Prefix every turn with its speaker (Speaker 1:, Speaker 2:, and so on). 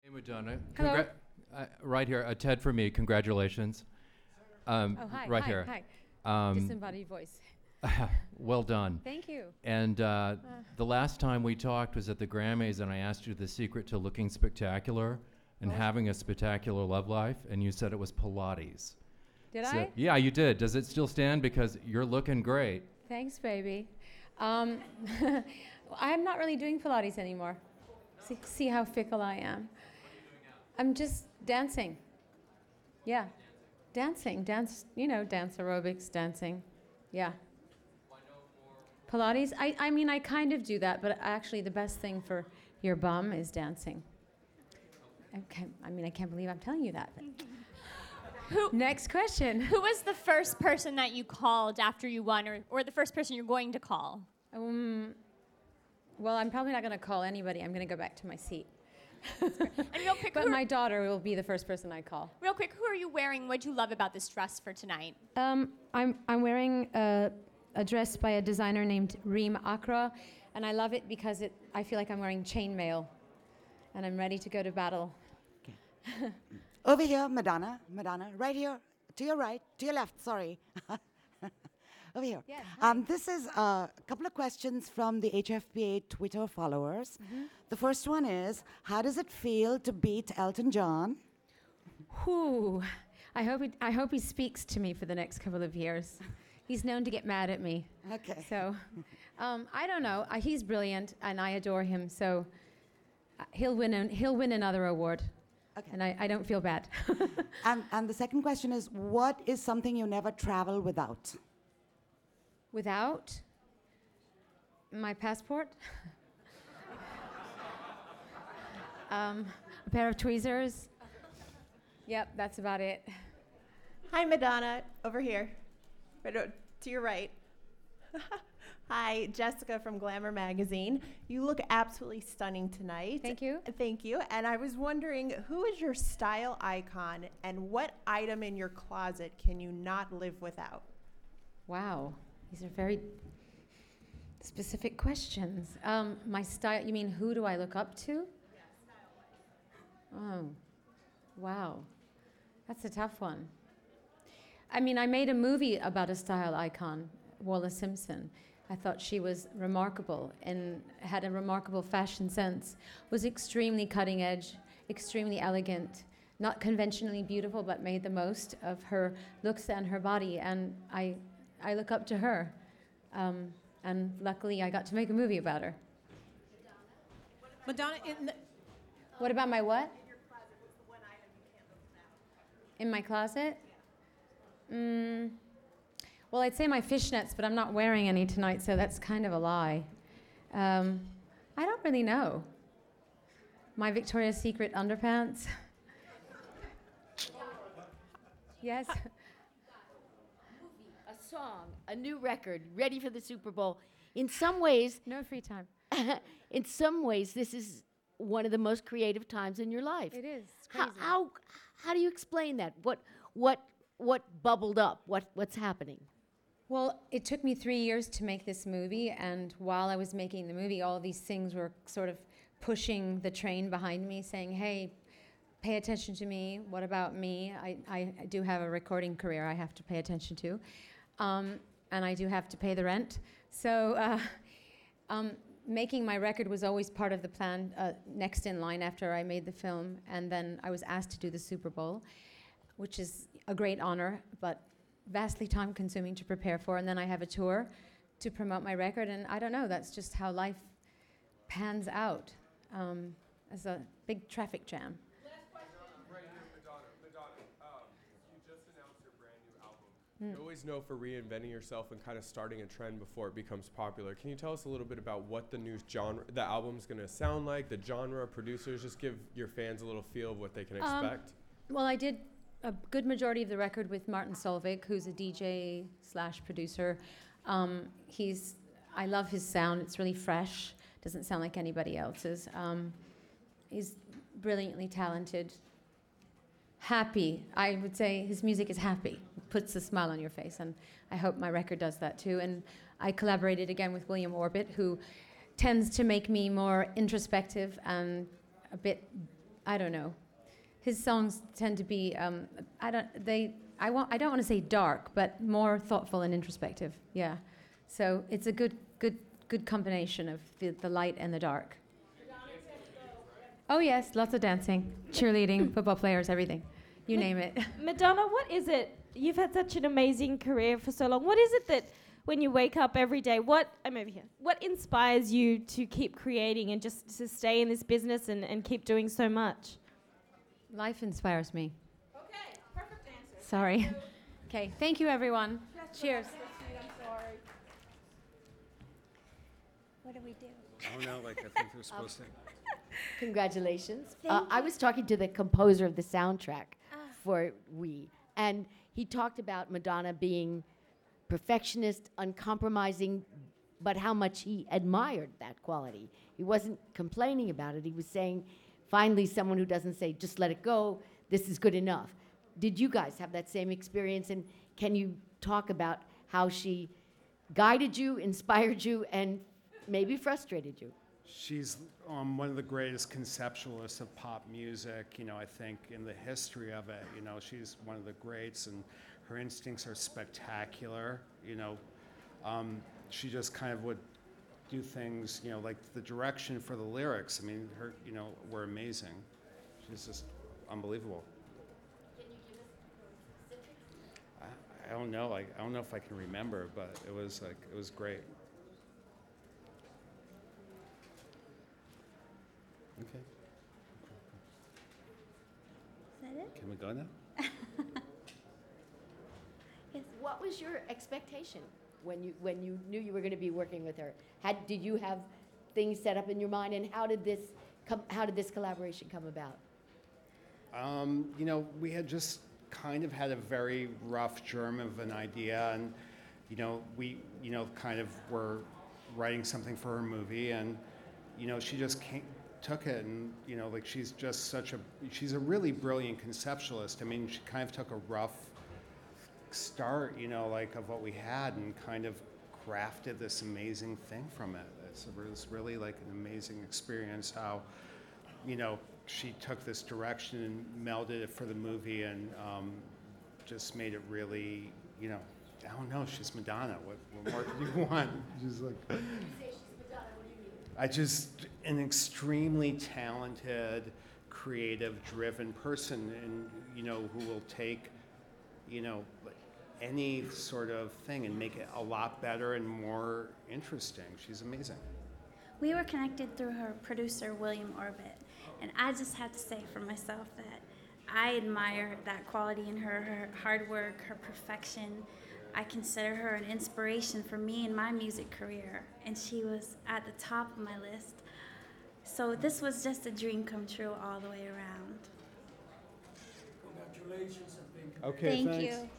Speaker 1: Hey, Madonna.
Speaker 2: Hello.
Speaker 1: Right here, Ted for me. Congratulations.
Speaker 2: Hi.
Speaker 1: Right
Speaker 2: Hi.
Speaker 1: here.
Speaker 2: Hi. Disembodied voice.
Speaker 1: Well done.
Speaker 2: Thank you.
Speaker 1: And the last time we talked was at the Grammys, and I asked you the secret to looking spectacular and having a spectacular love life, and you said it was Pilates.
Speaker 2: Did I?
Speaker 1: Yeah, you did. Does it still stand? Because you're looking great.
Speaker 2: Thanks, baby. I'm not really doing Pilates anymore. See how fickle I am. I'm just dancing. Yeah. Dancing. Dance aerobics, dancing. Yeah. Pilates, I mean, I kind of do that, but actually the best thing for your bum is dancing. Okay, I mean, I can't believe I'm telling you that. Next question.
Speaker 3: Who was the first person that you called after you won, or the first person you're going to call?
Speaker 2: Well, I'm probably not going to call anybody. I'm going to go back to my seat.
Speaker 3: And real quick,
Speaker 2: But my daughter will be the first person I call.
Speaker 3: real quick, who are you wearing? What'd you love about this dress for tonight?
Speaker 2: I'm wearing a dress by a designer named Reem Akra, and I love it because I feel like I'm wearing chainmail, and I'm ready to go to battle.
Speaker 4: Okay. Over here, Madonna, right here, to your right, to your left, sorry. Over here.
Speaker 2: Yes,
Speaker 4: this is a couple of questions from the HFPA Twitter followers.
Speaker 2: Mm-hmm.
Speaker 4: The first one is, how does it feel to beat Elton John?
Speaker 2: Whew. I hope he speaks to me for the next couple of years. He's known to get mad at me.
Speaker 4: Okay.
Speaker 2: So, I don't know. He's brilliant, and I adore him. So, he'll win another award.
Speaker 4: Okay.
Speaker 2: And I don't feel bad.
Speaker 4: And the second question is, what is something you never travel without?
Speaker 2: Without my passport, a pair of tweezers. Yep, that's about it.
Speaker 5: Hi, Madonna, over here, to your right. Hi, Jessica from Glamour Magazine. You look absolutely stunning tonight.
Speaker 2: Thank you.
Speaker 5: Thank you. And I was wondering, who is your style icon, and what item in your closet can you not live without?
Speaker 2: Wow, these are very specific questions. My style, you mean who do I look up to?
Speaker 5: Yeah, style icon.
Speaker 2: Oh, wow. That's a tough one. I mean, I made a movie about a style icon, Wallace Simpson. I thought she was remarkable and had a remarkable fashion sense, was extremely cutting edge, extremely elegant, not conventionally beautiful, but made the most of her looks and her body. And I look up to her. And luckily, I got to make a movie about her.
Speaker 6: Madonna,
Speaker 2: What about my what?
Speaker 5: In your closet, what's the one item you can't live without?
Speaker 2: In my closet? Well, I'd say my fishnets, but I'm not wearing any tonight, so that's kind of a lie. I don't really know. My Victoria's Secret underpants. Yes?
Speaker 7: A song, a new record, ready for the Super Bowl. In some ways,
Speaker 2: No free time.
Speaker 7: this is one of the most creative times in your life.
Speaker 2: It is. It's crazy.
Speaker 7: How do you explain that? What bubbled up? What's happening?
Speaker 2: Well, it took me 3 years to make this movie, and while I was making the movie, all these things were sort of pushing the train behind me, saying, hey, pay attention to me. What about me? I do have a recording career I have to pay attention to, and I do have to pay the rent. So making my record was always part of the plan, next in line after I made the film, and then I was asked to do the Super Bowl, which is a great honor, but vastly time-consuming to prepare for. And then I have a tour to promote my record, and I don't know, that's just how life pans out, as a big traffic jam.
Speaker 8: Right here, Madonna, you just announced your brand new album. You always know for reinventing yourself and kind of starting a trend before it becomes popular. Can you tell us a little bit about what the new genre, the album's going to sound like, the genre, producers, just give your fans a little feel of what they can expect?
Speaker 2: Well, I did a good majority of the record with Martin Solveig, who's a DJ/producer. I love his sound. It's really fresh. Doesn't sound like anybody else's. He's brilliantly talented. Happy. I would say his music is happy. Puts a smile on your face, and I hope my record does that too. And I collaborated again with William Orbit, who tends to make me more introspective and a bit I don't know. His songs tend to be I don't want to say dark, but more thoughtful and introspective. Yeah. So it's a good combination of the light and the dark. Oh yes, lots of dancing, cheerleading, football players, everything. You name it.
Speaker 6: Madonna, what is it? You've had such an amazing career for so long. What is it that when you wake up every day, I'm over here. What inspires you to keep creating and just to stay in this business and keep doing so much?
Speaker 2: Life inspires me.
Speaker 5: Okay, perfect answer.
Speaker 2: Sorry. Okay, thank you everyone. Cheers.
Speaker 3: What do we do?
Speaker 9: Oh no, like I think they're supposed to.
Speaker 7: Congratulations.
Speaker 3: Thank
Speaker 7: I was talking to the composer of the soundtrack for We, and he talked about Madonna being perfectionist, uncompromising, but how much he admired that quality. He wasn't complaining about it. He was saying, finally, someone who doesn't say, just let it go, this is good enough. Did you guys have that same experience? And can you talk about how she guided you, inspired you, and maybe frustrated you?
Speaker 9: She's one of the greatest conceptualists of pop music, you know, I think in the history of it. You know, she's one of the greats, and her instincts are spectacular. You know, she just kind of would do things, you know, like the direction for the lyrics. I mean, her, you know, were amazing. She's just unbelievable.
Speaker 7: Can you give us specifics?
Speaker 9: I don't know. Like, I don't know if I can remember, but it was great. Okay.
Speaker 3: Is that it?
Speaker 9: Can we go now?
Speaker 7: What was your expectation when you knew you were going to be working with her? Did you have things set up in your mind, and how did this collaboration come about?
Speaker 9: You know, we had just kind of had a very rough germ of an idea, and you know, we kind of were writing something for her movie, and you know, she just took it, and you know, like she's a really brilliant conceptualist. I mean, she kind of took a rough start, you know, like of what we had, and kind of crafted this amazing thing from it. It was really like an amazing experience how, you know, she took this direction and melded it for the movie, and just made it really, you know, I don't know, she's Madonna. What more could you want? She's like,
Speaker 7: When you say she's Madonna, what do you mean?
Speaker 9: an extremely talented, creative, driven person, and you know, who will take, you know, any sort of thing and make it a lot better and more interesting. She's amazing.
Speaker 10: We were connected through her producer, William Orbit, and I just have to say for myself that I admire that quality in her, her hard work, her perfection. I consider her an inspiration for me in my music career, and she was at the top of my list. So this was just a dream come true all the way around.
Speaker 9: Okay,
Speaker 10: Thank
Speaker 9: thanks.
Speaker 10: you.